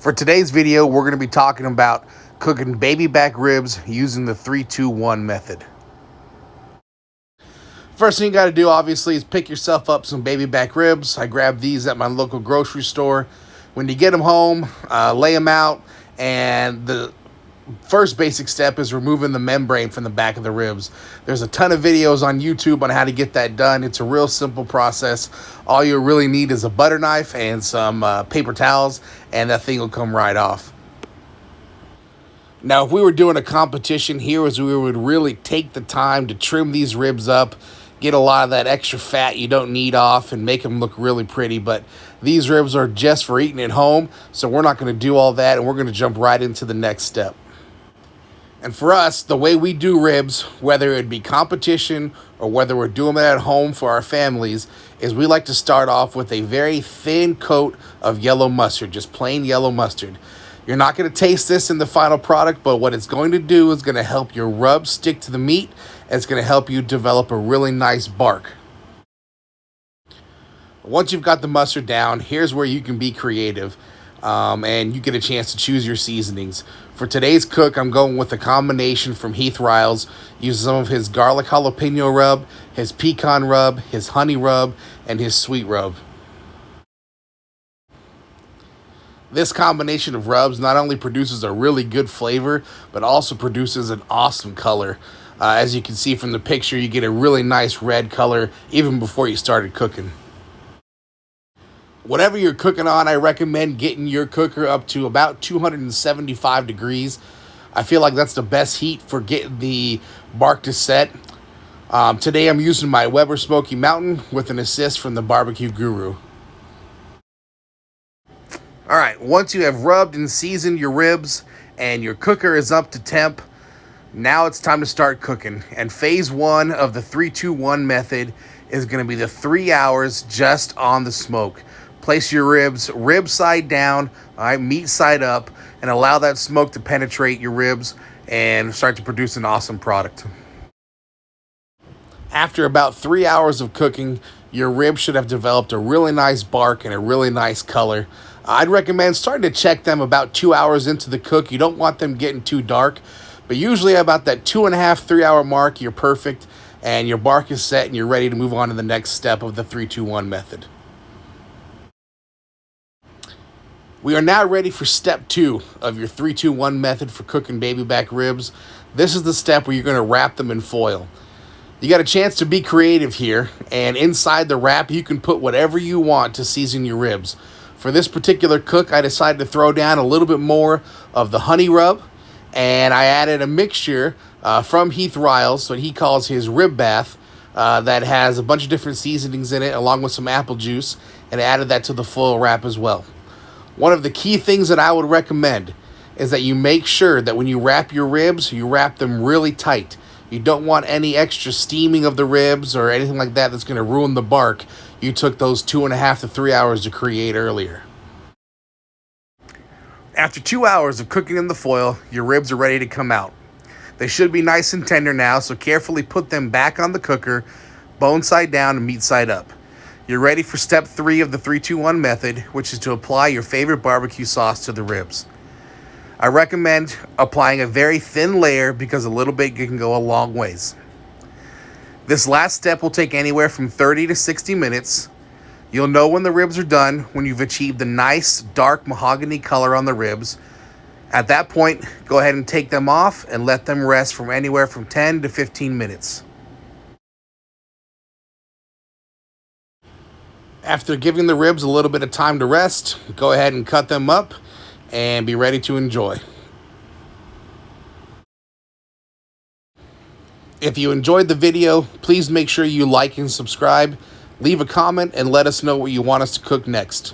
For today's video, we're going to be talking about cooking baby back ribs using the 3-2-1 method. First thing you got to do, obviously, is pick yourself up some baby back ribs. I grabbed these at my local grocery store. When you get them home, lay them out, and the first basic step is removing the membrane from the back of the ribs. There's a ton of videos on YouTube on how to get that done. It's a real simple process. All you really need is a butter knife and some paper towels, and that thing will come right off. Now, if we were doing a competition here, is we would really take the time to trim these ribs up, get a lot of that extra fat you don't need off, and make them look really pretty. But these ribs are just for eating at home, so we're not going to do all that, and we're going to jump right into the next step. And for us, the way we do ribs, whether it be competition or whether we're doing it at home for our families, is we like to start off with a very thin coat of yellow mustard, just plain yellow mustard. You're not going to taste this in the final product, but what it's going to do is going to help your rub stick to the meat, and it's going to help you develop a really nice bark. Once you've got the mustard down, here's where you can be creative. And you get a chance to choose your seasonings. For today's cook, I'm going with a combination from Heath Riles. Use some of his garlic jalapeno rub, his pecan rub, his honey rub, and his sweet rub. This combination of rubs not only produces a really good flavor, but also produces an awesome color. As you can see from the picture, you get a really nice red color even before you started cooking. Whatever you're cooking on, I recommend getting your cooker up to about 275 degrees. I feel like that's the best heat for getting the bark to set. Today I'm using my Weber Smoky Mountain with an assist from the Barbecue Guru. All right, once you have rubbed and seasoned your ribs and your cooker is up to temp, now it's time to start cooking. And phase one of the 3-2-1 method is going to be the 3 hours just on the smoke. Place your ribs rib side down, all right, meat side up, and allow that smoke to penetrate your ribs and start to produce an awesome product. After about 3 hours of cooking, your ribs should have developed a really nice bark and a really nice color. I'd recommend starting to check them about 2 hours into the cook. You don't want them getting too dark, but usually about that 2.5, 3 hour mark, you're perfect, and your bark is set and you're ready to move on to the next step of the 3-2-1 method. We are now ready for step 2 of your 3-2-1 method for cooking baby back ribs. This is the step where you're going to wrap them in foil. You got a chance to be creative here, and inside the wrap you can put whatever you want to season your ribs. For this particular cook, I decided to throw down a little bit more of the honey rub, and I added a mixture from Heath Riles, what he calls his rib bath, that has a bunch of different seasonings in it along with some apple juice, and added that to the foil wrap as well. One of the key things that I would recommend is that you make sure that when you wrap your ribs, you wrap them really tight. You don't want any extra steaming of the ribs or anything like that that's going to ruin the bark you took those 2.5 to 3 hours to create earlier. After 2 hours of cooking in the foil, your ribs are ready to come out. They should be nice and tender now, so carefully put them back on the cooker, bone side down and meat side up. You're ready for step 3 of the 3-2-1 method, which is to apply your favorite barbecue sauce to the ribs. I recommend applying a very thin layer because a little bit can go a long ways. This last step will take anywhere from 30 to 60 minutes. You'll know when the ribs are done when you've achieved a nice dark mahogany color on the ribs. At that point, go ahead and take them off and let them rest from anywhere from 10 to 15 minutes. After giving the ribs a little bit of time to rest, go ahead and cut them up and be ready to enjoy. If you enjoyed the video, please make sure you like and subscribe. Leave a comment and let us know what you want us to cook next.